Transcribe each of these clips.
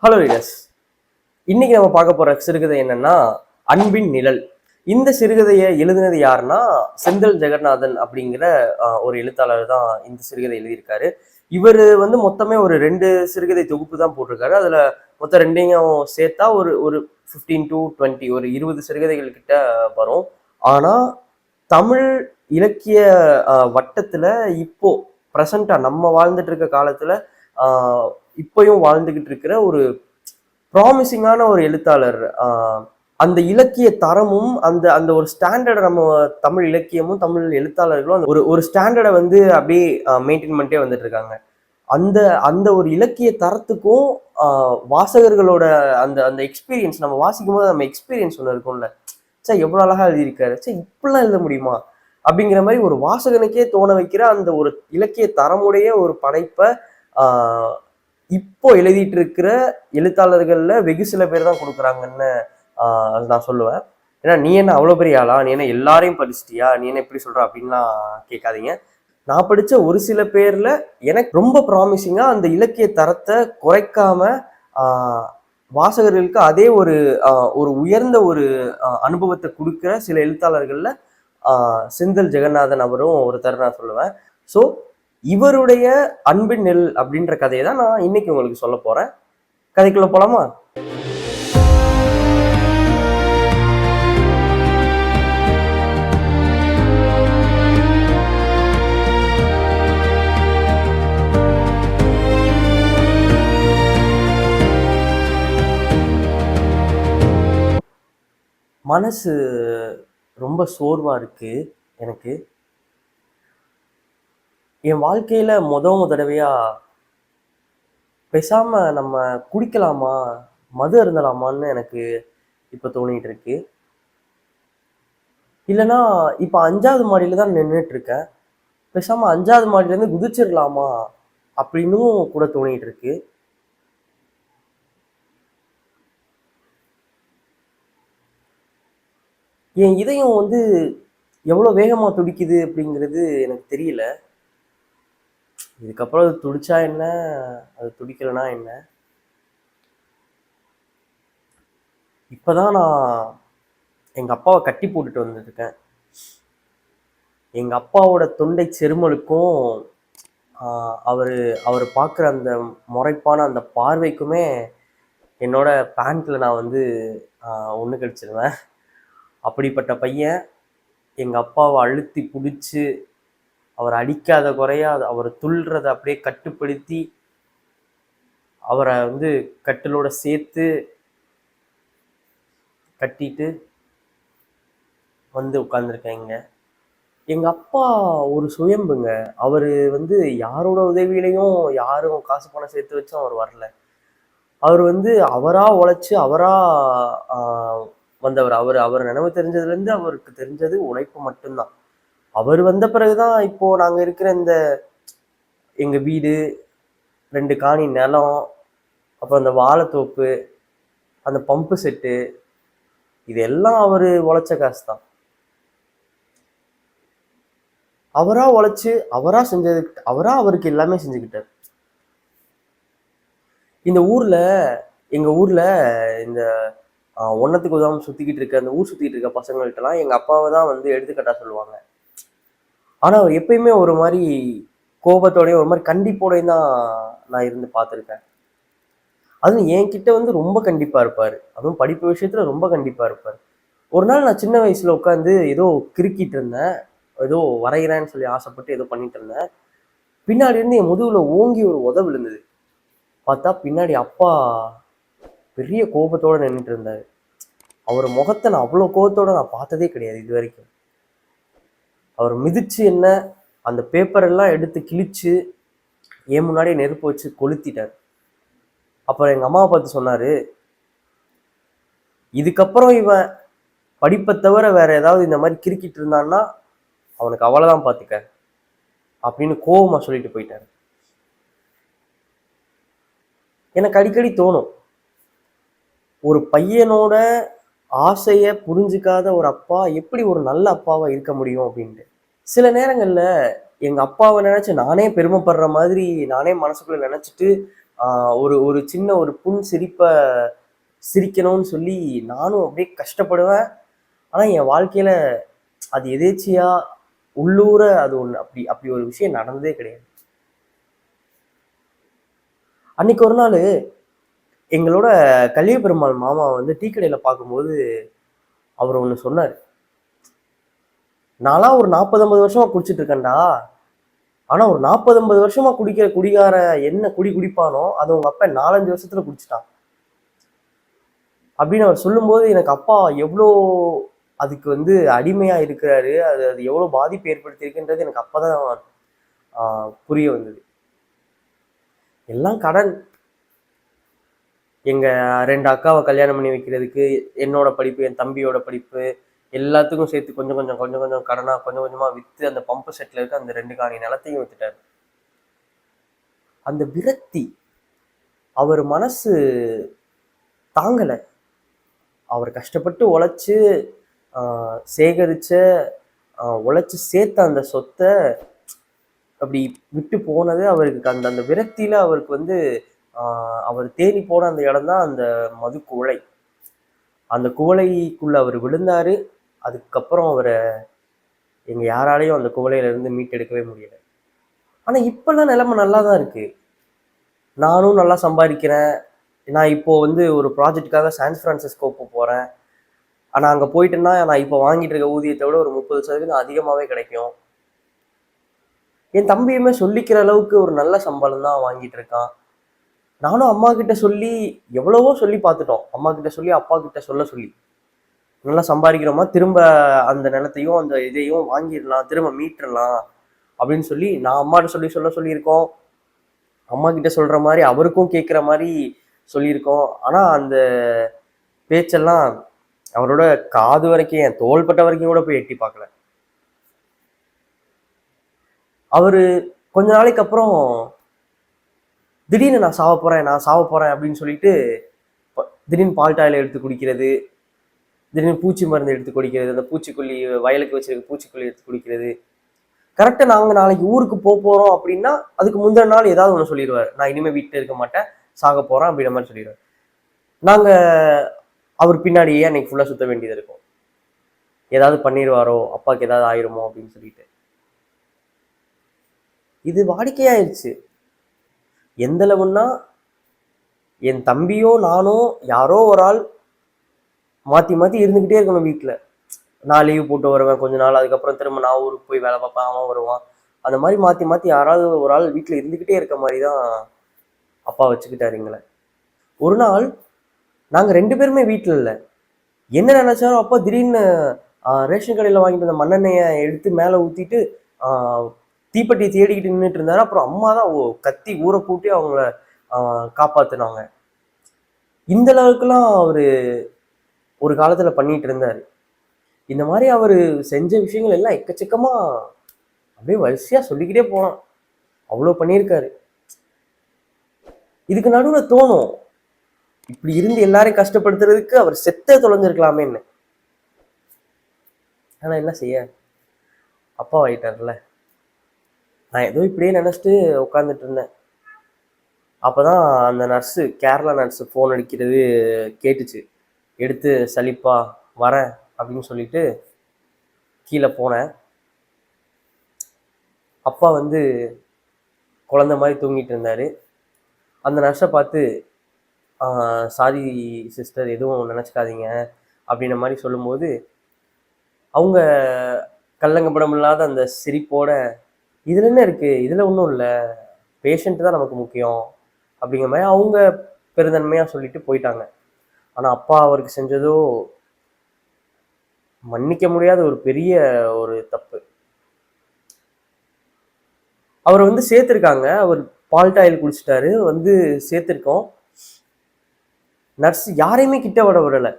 Hello readers, இன்னைக்கு நம்ம பார்க்க போற சிறுகதை என்னன்னா அன்பின் நிழல். இந்த சிறுகதையை எழுதினது யாருன்னா செந்தில் ஜெகநாதன் அப்படிங்கிற ஒரு எழுத்தாளர் தான் இந்த சிறுகதை எழுதியிருக்காரு. இவர் வந்து மொத்தமே ஒரு 2 சிறுகதை தொகுப்பு தான் போட்டிருக்காரு. அதுல மொத்தம் 2யும் சேர்த்தா ஒரு ஒரு 15 to 20 ஒரு 20 சிறுகதைகள் கிட்ட வரும். ஆனா தமிழ் இலக்கிய வட்டத்துல இப்போ ப்ரெசண்டா நம்ம வாழ்ந்துட்டு இருக்க காலத்துல இப்பயும் வாழ்ந்துகிட்டு இருக்கிற ஒரு ப்ராமிசிங்கான ஒரு எழுத்தாளர். அந்த இலக்கிய தரமும் அந்த அந்த ஒரு ஸ்டாண்டர்டை நம்ம தமிழ் இலக்கியமும் தமிழ் எழுத்தாளர்களும் அந்த ஒரு ஒரு ஸ்டாண்டர்டை வந்து அப்படியே மெயின்டைன் பண்ணிட்டே வந்துட்டு இருக்காங்க. அந்த அந்த ஒரு இலக்கிய தரத்துக்கும் வாசகர்களோட அந்த அந்த எக்ஸ்பீரியன்ஸ், நம்ம வாசிக்கும் போது நம்ம எக்ஸ்பீரியன்ஸ் ஒன்று இருக்கும்ல, சே எவ்வளவு அழகா எழுதியிருக்காரு, சே இப்படிலாம் எழுத முடியுமா அப்படிங்கிற மாதிரி ஒரு வாசகனுக்கே தோண வைக்கிற அந்த ஒரு இலக்கிய தரமுடைய ஒரு படைப்பை இப்போ எழுதிட்டு இருக்கிற எழுத்தாளர்கள்ல வெகு சில பேர் தான் கொடுக்குறாங்கன்னு நான் சொல்லுவேன். ஏன்னா நீ என்ன அவ்வளோ பெரிய ஆளா, நீ என்ன எல்லாரையும் படிச்சிட்டியா, நீ என்ன எப்படி சொல்ற அப்படின்லாம் கேட்காதீங்க. நான் படிச்ச ஒரு சில பேர்ல எனக்கு ரொம்ப ப்ராமிசிங்கா அந்த இலக்கிய தரத்தை குறைக்காம வாசகர்களுக்கு அதே ஒரு ஒரு உயர்ந்த ஒரு அனுபவத்தை கொடுக்குற சில எழுத்தாளர்கள்ல செந்தில் ஜெகநாதன் அவரும் ஒருத்தர் நான் சொல்லுவேன். ஸோ இவருடைய அன்பின் நெல் அப்படின்ற கதையை தான் நான் இன்னைக்கு உங்களுக்கு சொல்ல போறேன். கதைக்குள்ள போலாமா? மனசு ரொம்ப சோர்வா இருக்கு எனக்கு. என் வாழ்க்கையில தடவையா பேசாம நம்ம குடிக்கலாமா, மது அருந்தலாமான்னு எனக்கு இப்ப தோணிட்டு இருக்கு. இல்லைன்னா இப்ப 5வது மாடியில தான் நின்றுட்டு இருக்கேன், பேசாம 5வது மாடியில இருந்து குதிச்சிடலாமா அப்படின்னும் கூட தோணிட்டு இருக்கு. என் இதயம் வந்து எவ்வளவு வேகமா துடிக்குது அப்படிங்கிறது எனக்கு தெரியல. இதுக்கப்புறம் அது துடிச்சா என்ன, அது துடிக்கலனா என்ன? இப்பதான் நான் எங்க அப்பாவை கட்டி போட்டுட்டு வந்துருக்கேன். எங்க அப்பாவோட தொண்டை செருமலுக்கும் அவரு அவர் பார்க்குற அந்த முறைப்பான அந்த பார்வைக்குமே என்னோட பேண்ட்ல நான் வந்து ஒன்று கழிச்சிருவேன். அப்படிப்பட்ட பையன் எங்க அப்பாவை அழுத்தி பிடிச்சி அவர் அடிக்காத குறையா அவர் துள்றதை அப்படியே கட்டுப்படுத்தி அவரை வந்து கட்டிலோட சேர்த்து கட்டிட்டு வந்து உட்கார்ந்துருக்கேங்க. எங்க அப்பா ஒரு சுயம்புங்க. அவரு வந்து யாரோட உதவியிலையும் யாரும் காசு பணம் சேர்த்து வச்சும் அவர் வரல. அவர் வந்து அவரா உழைச்சு அவரா வந்தவர். அவர் நினைவு தெரிஞ்சதுலேருந்து அவருக்கு தெரிஞ்சது உழைப்பு மட்டும்தான். அவர் வந்த பிறகுதான் இப்போ நாங்க இருக்கிற இந்த எங்க வீடு, 2 காணி நிலம், அப்புறம் அந்த வாழைத்தோப்பு, அந்த பம்பு செட்டு, இதெல்லாம் அவரு உழைச்ச காசு தான். அவரா உழைச்சு அவரா செஞ்சது, அவரா அவருக்கு எல்லாமே செஞ்சுக்கிட்டார். இந்த ஊர்ல, எங்க ஊர்ல இந்த ஒன்னத்துக்கு உதவாம சுத்திக்கிட்டு இருக்க அந்த ஊர் சுத்திக்கிட்டு இருக்க பசங்கள்ட்டலாம் எங்க அப்பாவை தான் வந்து எடுத்துக்கட்டா சொல்லுவாங்க. ஆனா அவர் எப்பயுமே ஒரு மாதிரி கோபத்தோடய ஒரு மாதிரி கண்டிப்போடையும் தான் நான் இருந்து பார்த்துருக்கேன். அதுவும் என்கிட்ட வந்து ரொம்ப கண்டிப்பா இருப்பாரு. அதுவும் படிப்பு விஷயத்துல ரொம்ப கண்டிப்பா இருப்பாரு. ஒரு நாள் நான் சின்ன வயசுல உட்காந்து ஏதோ கிறுக்கிட்டு இருந்தேன், ஏதோ வரைகிறேன்னு சொல்லி ஆசைப்பட்டு ஏதோ பண்ணிட்டு இருந்தேன். பின்னாடி இருந்து என் முதுகுல ஓங்கி ஒரு உத விழுந்தது. பார்த்தா பின்னாடி அப்பா பெரிய கோபத்தோட நின்றுட்டு இருந்தாரு. அவர் முகத்தை நான் அவ்வளோ கோபத்தோட நான் பார்த்ததே கிடையாது இது வரைக்கும். அவர் மிதிச்சு என்ன அந்த பேப்பர் எல்லாம் எடுத்து கிழிச்சு என் முன்னாடியே நெருப்பு வச்சு கொளுத்திட்டார். அப்புறம் எங்க அம்மாவை பார்த்து சொன்னாரு, இதுக்கப்புறம் இவன் படிப்பை தவிர வேற ஏதாவது இந்த மாதிரி கிறுக்கிட்டு இருந்தான்னா அவனுக்கு அவ்வளவுதான் பார்த்துக்க அப்படின்னு கோபமா சொல்லிட்டு போயிட்டாரு. எனக்கு அடிக்கடி தோணும், ஒரு பையனோட ஆசைய புரிஞ்சுக்காத ஒரு அப்பா எப்படி ஒரு நல்ல அப்பாவா இருக்க முடியும் அப்படின்ட்டு. சில நேரங்கள்ல எங்க அப்பாவை நினைச்சு நானே பெருமைப்படுற மாதிரி நானே மனசுக்குள்ள நினைச்சிட்டு ஒரு ஒரு சின்ன ஒரு புன் சிரிப்பை சிரிக்கணும்னு சொல்லி நானும் அப்படியே கஷ்டப்படுவேன். ஆனா என் வாழ்க்கையில அது எதேச்சியா உள்ளூர அது ஒண்ணு அப்படி அப்படி ஒரு விஷயம் நடந்ததே கிடையாது. அன்னைக்கு ஒரு நாள் எங்களோட கலிய பெருமாள் மாமா வந்து டீ கடையில பார்க்கும்போது அவர் ஒண்ணு சொன்னாரு. நான்லாம் ஒரு 40, 50 வருஷமா குடிச்சிட்டு இருக்கேன்டா. ஆனா ஒரு 40, 50 வருஷமா குடிக்கிற குடிகார என்ன குடி குடிப்பானோ அது உங்க அப்பா 4, 5 வருஷத்துல குடிச்சிட்டான் அப்படின்னு அவர் சொல்லும்போது எனக்கு அப்பா எவ்வளோ அதுக்கு வந்து அடிமையா இருக்கிறாரு, அது அது எவ்வளவு பாதிப்பு ஏற்படுத்தி இருக்குன்றது எனக்கு அப்பதான் புரிய வந்தது. எல்லாம் கடன். எங்க 2 அக்காவை கல்யாணம் பண்ணி வைக்கிறதுக்கு, என்னோட படிப்பு, என் தம்பியோட படிப்பு, எல்லாத்துக்கும் சேர்த்து கொஞ்சம் கொஞ்சம் கொஞ்சம் கொஞ்சம் கடனா கொஞ்சம் கொஞ்சமா வித்து அந்த பம்பு செட்ல இருக்க அந்த 2 காணி நிலத்தையும் வித்துட்டாரு. அந்த விரக்தி அவர் மனசு தாங்கல. அவர் கஷ்டப்பட்டு உழைச்சு சேகரிச்ச உழைச்சு சேர்த்த அந்த சொத்தை அப்படி விட்டு போனது அவருக்கு அந்த அந்த விரக்தியில அவருக்கு வந்து அவர் தேடி போன அந்த இடம் தான் அந்த மது குவளை. அந்த குவளைக்குள்ள அவர் விழுந்தாரு. அதுக்கப்புறம் அவரை எங்க யாராலையும் அந்த குவளையில இருந்து மீட்டெடுக்கவே முடியல. ஆனா இப்பெல்லாம் நிலைமை நல்லா தான் இருக்கு. நானும் நல்லா சம்பாதிக்கிறேன். நான் இப்போ வந்து ஒரு ப்ராஜெக்டுக்காக சான் பிரான்சிஸ்கோ போறேன். ஆனா அங்க போயிட்டேன்னா நான் இப்போ வாங்கிட்டு இருக்க ஊதியத்தை விட ஒரு 30% அதிகமாவே கிடைக்கும். என் தம்பியுமே சொல்லிக்கிற அளவுக்கு ஒரு நல்ல சம்பளம் தான் வாங்கிட்டு இருக்கான். நானும் அம்மா கிட்ட சொல்லி எவ்வளவோ சொல்லி பார்த்துட்டோம். அம்மா கிட்ட சொல்லி அப்பா கிட்ட சொல்லி நல்லா சம்பாதிக்கிறோமா, திரும்ப அந்த நிலத்தையும் அந்த இதையும் வாங்கிடலாம், திரும்ப மீட்டுடலாம் அப்படின்னு சொல்லி நான் அம்மாட்ட சொல்லியிருக்கோம். அம்மா கிட்ட சொல்ற மாதிரி அவருக்கும் கேட்குற மாதிரி சொல்லியிருக்கோம். ஆனா அந்த பேச்செல்லாம் அவரோட காது வரைக்கும், என் தோள்பட்ட வரைக்கும் கூட போய் எட்டி பார்க்கல. அவரு கொஞ்ச நாளைக்கு அப்புறம் திடீர்னு நான் சாவ போறேன் அப்படின்னு சொல்லிட்டு திடீர்னு பால்டாயில எடுத்து குடிக்கிறது, திடீர்னு பூச்சி மருந்து எடுத்து குடிக்கிறது, அந்த பூச்சிக்கொல்லி வயலுக்கு வச்சிருக்க பூச்சிக்கொல்லி எடுத்து குடிக்கிறது. கரெக்டா நாங்க நாளைக்கு ஊருக்கு போறோம் அப்படின்னா அதுக்கு முந்தின நாள் ஏதாவது ஒண்ணு சொல்லிடுவாரு. நான் இனிமே வீட்டுல இருக்க மாட்டேன், சாக போறேன் அப்படின்ற மாதிரி சொல்லிடுவாரு. நாங்க அவர் பின்னாடியே அன்னைக்கு ஃபுல்லா சுத்த வேண்டியது இருக்கும். ஏதாவது பண்ணிடுவாரோ, அப்பாவுக்கு ஏதாவது ஆயிருமோ அப்படின்னு சொல்லிட்டு. இது வாடிக்கையாயிருச்சு. எந்த அளவுன்னா என் தம்பியோ நானோ யாரோ ஒரு ஆள் மாத்தி மாத்தி இருந்துகிட்டே இருக்கணும் வீட்டுல. நான் லீவ் போட்டு வருவேன் கொஞ்ச நாள், அதுக்கப்புறம் திரும்ப நான் ஊருக்கு போய் வேலை பார்ப்பேன், அவன் வருவான். அந்த மாதிரி மாத்தி மாத்தி யாராவது ஒரு ஆள் வீட்டுல இருந்துகிட்டே இருக்க மாதிரிதான் அப்பா வச்சுக்கிட்டாரு எங்களை. ஒரு நாள் நாங்க 2 பேருமே வீட்டுல இல்லை. என்ன நினைச்சாரோ அப்பா திடீர்னு ரேஷன் கடையில வாங்கிட்டு வந்த மண்ணெண்ணெயை எடுத்து மேல ஊத்திட்டு தீப்பெட்டியை தேடிக்கிட்டு நின்றுட்டு இருந்தாரு. அப்புறம் அம்மா தான் கத்தி ஊரை கூட்டி அவங்கள காப்பாத்துனாங்க. இந்த அளவுக்குலாம் அவரு ஒரு காலத்துல பண்ணிட்டு இருந்தாரு. இந்த மாதிரி அவரு செஞ்ச விஷயங்கள் எல்லாம் எக்கச்சக்கமா அப்படியே வரிசையா சொல்லிக்கிட்டே போனான். அவ்வளவு பண்ணியிருக்காரு. இதுக்கு நடுவுல தோணும், இப்படி இருந்து எல்லாரையும் கஷ்டப்படுத்துறதுக்கு அவர் செத்த தொலைஞ்சிருக்கலாமேன்னு. ஆனா என்ன செய்ய, அப்பா ஆயிட்டார்ல. நான் ஏதோ இப்படியே நினைச்சிட்டு உட்காந்துட்டு இருந்தேன். அப்பதான் அந்த நர்ஸு, கேரளா நர்ஸு ஃபோன் அடிக்கிறது கேட்டுச்சு. எடுத்து சலிப்பா வரேன் அப்படின்னு சொல்லிட்டு கீழே போனேன். அப்பா வந்து குழந்தை மாதிரி தூங்கிட்டு இருந்தாரு. அந்த நர்ஸை பார்த்து சாரி சிஸ்டர் எதுவும் நினச்சிக்காதீங்க அப்படின்ற மாதிரி சொல்லும்போது அவங்க கல்லங்கப்படம் இல்லாத அந்த சிரிப்போட இதுல என்ன இருக்கு, இதுல ஒன்றும் இல்லை, பேஷண்ட் தான் நமக்கு முக்கியம் அப்படிங்கிற மாதிரி அவங்க பெருந்தன்மையா சொல்லிட்டு போயிட்டாங்க. ஆனா அப்பா அவருக்கு செஞ்சதோ மன்னிக்க முடியாத ஒரு பெரிய ஒரு தப்பு. அவர் வந்து சேர்த்திருக்காங்க, அவர் பால்டாயில் குடிச்சிட்டாரு, வந்து சேர்த்திருக்கோம். நர்ஸ் யாரையுமே கிட்ட விடல.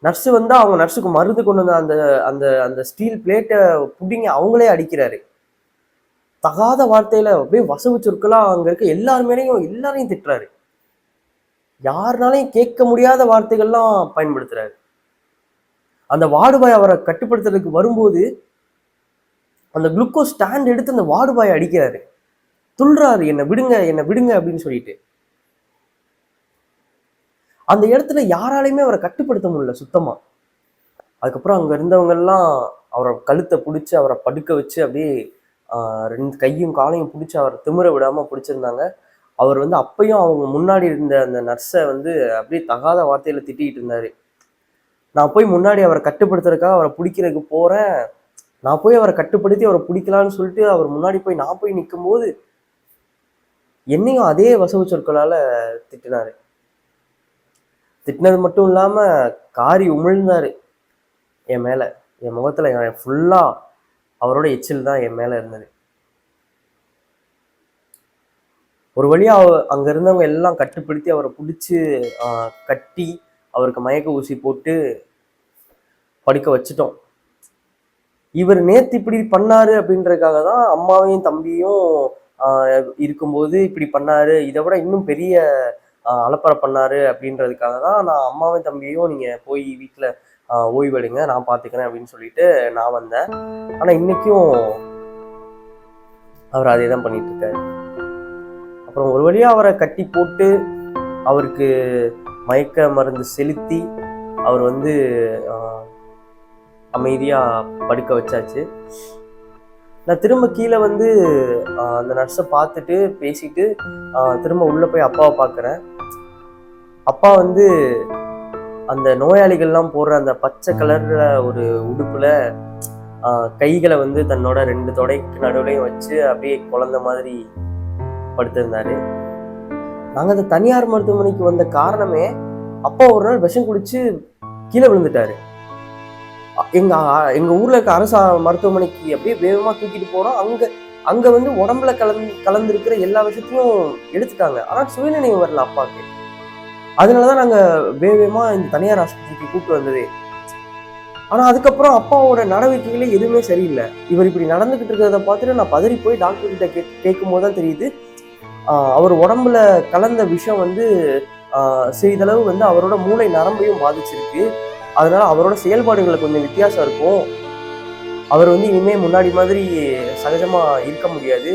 நர்ஸ் வந்து அவங்க நர்ஸுக்கு மருந்து கொண்டு வந்த அந்த அந்த அந்த ஸ்டீல் பிளேட்டை புடிங்க அவங்களே அடிக்கிறாரு. தகாத வார்த்தையில அப்படியே வசவு சொற்களாம் அங்க இருக்க எல்லாரையும் திட்டுறாரு. யாருனாலையும் கேட்க முடியாத வார்த்தைகள்லாம் பயன்படுத்துறாரு. அந்த வார்டு அவரை கட்டுப்படுத்துறதுக்கு வரும்போது அந்த குளுக்கோஸ் ஸ்டாண்ட் எடுத்து அந்த வார்டு அடிக்கிறாரு. துள்றாரு, என்னை விடுங்க என்னை விடுங்க அப்படின்னு சொல்லிட்டு. அந்த இடத்துல யாராலையுமே அவரை கட்டுப்படுத்த முடியல சுத்தமா. அதுக்கப்புறம் அங்க இருந்தவங்க எல்லாம் அவரை கழுத்தை பிடிச்சி அவரை படுக்க வச்சு அப்படியே 2 கையும் காலையும் பிடிச்சி அவரை திமிர விடாம பிடிச்சிருந்தாங்க. அவர் வந்து அப்பயும் அவங்க முன்னாடி இருந்த அந்த நர்ஸை வந்து அப்படியே தகாத வார்த்தையில திட்டிட்டு இருந்தாரு. நான் போய் முன்னாடி அவரை கட்டுப்படுத்துறதுக்காக அவரை பிடிக்கிறதுக்கு போறேன். நான் போய் அவரை கட்டுப்படுத்தி அவரை பிடிக்கலான்னு சொல்லிட்டு அவர் முன்னாடி போய் நான் போய் நிக்கும்போது என்னையும் அதே வசவு சொற்களால திட்டினாரு. திட்டினது மட்டும் இல்லாம காரி உமிழ்ந்தாரு என் மேல. என் முகத்துல ஃபுல்லா அவரோட எச்சில் தான் என் மேல இருந்தது. ஒரு வழியா அங்க இருந்தவங்க எல்லாம் கட்டுப்படுத்தி அவரை பிடிச்சி கட்டி அவருக்கு மயக்க ஊசி போட்டு படுக்க வச்சுட்டோம். இவர் நேத்து இப்படி பண்ணாரு அப்படின்றதுக்காக தான் அம்மாவையும் தம்பியும் இருக்கும்போது இப்படி பண்ணாரு, இதை விட இன்னும் பெரிய அலப்பறை பண்ணாரு அப்படின்றதுக்காக தான் நான் அம்மாவையும் தம்பியும் நீங்க போய் வீட்டுல ஓய்வெடுங்க, நான் பாத்துக்கிறேன் அப்படின்னு சொல்லிட்டு நான் வந்தேன். ஆனா இன்னைக்கும் அவர் அதே தான் பண்ணிட்டு இருக்காரு. அப்புறம் ஒரு வழியா அவரை கட்டி போட்டு அவருக்கு மயக்க மருந்து செலுத்தி அவர் வந்து அமைதியா படுக்க வச்சாச்சு. நான் திரும்ப கீழே வந்து அந்த நர்ஸை பார்த்துட்டு பேசிட்டு திரும்ப உள்ள போய் அப்பாவை பார்க்குறேன். அப்பா வந்து அந்த நோயாளிகள்லாம் போடுற அந்த பச்சை கலர்ல ஒரு உடுப்புல கைகளை வந்து தன்னோட 2 தொடைக்கு நடுவுலையும் வச்சு அப்படியே குழந்தை மாதிரி படுத்திருந்தாரு. நாங்க அந்த தனியார் மருத்துவமனைக்கு வந்த காரணமே அப்பா ஒரு நாள் விஷம் குடிச்சு கீழே விழுந்துட்டாரு. எங்க ஊர்ல இருக்க அரசு மருத்துவமனைக்கு அப்படியே வேகமா தூக்கிட்டு போறோம். அங்க வந்து உடம்புல கலந்துருக்கிற எல்லா விஷயத்தையும் எடுத்துட்டாங்க. ஆனா சுயநினைவு வரல அப்பாவுக்கு. அதனாலதான் நாங்க வேகமா இந்த தனியார் ஆஸ்பத்திரிக்கு கூப்பிட்டு வந்ததே. ஆனா அதுக்கப்புறம் அப்பாவோட நடவடிக்கைகளே எதுவுமே சரியில்லை. இவர் இப்படி நடந்துகிட்டு இருக்கிறத பார்த்துட்டு நான் பதறி போய் டாக்டர் கிட்ட கேட்கும் போதுதான் தெரியுது அவர் உடம்புல கலந்த விஷம் வந்து சிறிதளவு வந்து அவரோட மூளை நரம்பையும் பாதிச்சிருக்கு. அதனால அவரோட செயல்பாடுகளை கொஞ்சம் வித்தியாசம் இருக்கும். அவர் வந்து இனிமே முன்னாடி மாதிரி சகஜமா இருக்க முடியாது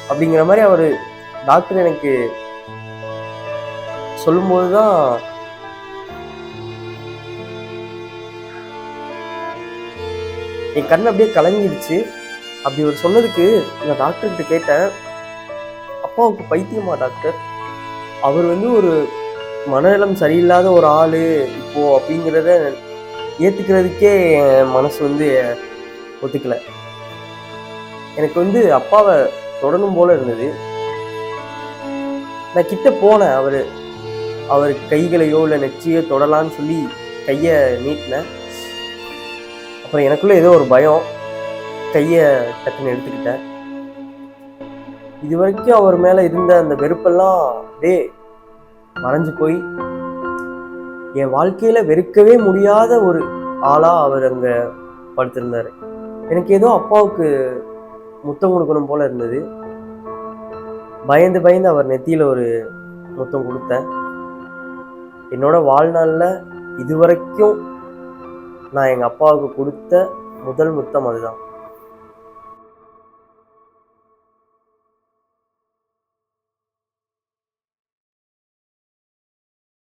அப்படிங்கிற மாதிரி அவரு டாக்டர் எனக்கு சொல்லும்போதுதான் என் கண் அப்படியே கலங்கிடுச்சு. அப்படி ஒரு சொன்னதுக்கு நான் டாக்டர் கிட்ட கேட்டேன், அப்பாவுக்கு பைத்தியமா டாக்டர்? அவர் வந்து ஒரு மனநலம் சரியில்லாத ஒரு ஆளு இப்போ அப்படிங்கிறத ஏத்துக்கிறதுக்கே மனசு வந்து ஒத்துக்கல. எனக்கு வந்து அப்பாவை தொடரும் போல இருந்தது. நான் கிட்ட போனேன். அவர் கைகளையோ இல்லை நெற்றியோ தொடலான்னு சொல்லி கைய நீட்டினேன். அப்புறம் எனக்குள்ள ஏதோ ஒரு பயம், கைய டக்குன்னு எடுத்துக்கிட்டேன். இது வரைக்கும் அவர் மேல இருந்த அந்த வெறுப்பெல்லாம் அப்படியே மறைஞ்சு போய் என் வாழ்க்கையில வெறுக்கவே முடியாத ஒரு ஆளா அவர் அங்க படுத்திருந்தாரு. எனக்கு ஏதோ அப்பாவுக்கு முத்தம் கொடுக்கணும் போல இருந்தது. பயந்து பயந்து அவர் நெத்தியில ஒரு முத்தம் கொடுத்தேன். என்னோட வாழ்நாள்ல இதுவரைக்கும் நான் எங்க அப்பாவுக்கு கொடுத்த முதல் முத்தம் அதுதான்.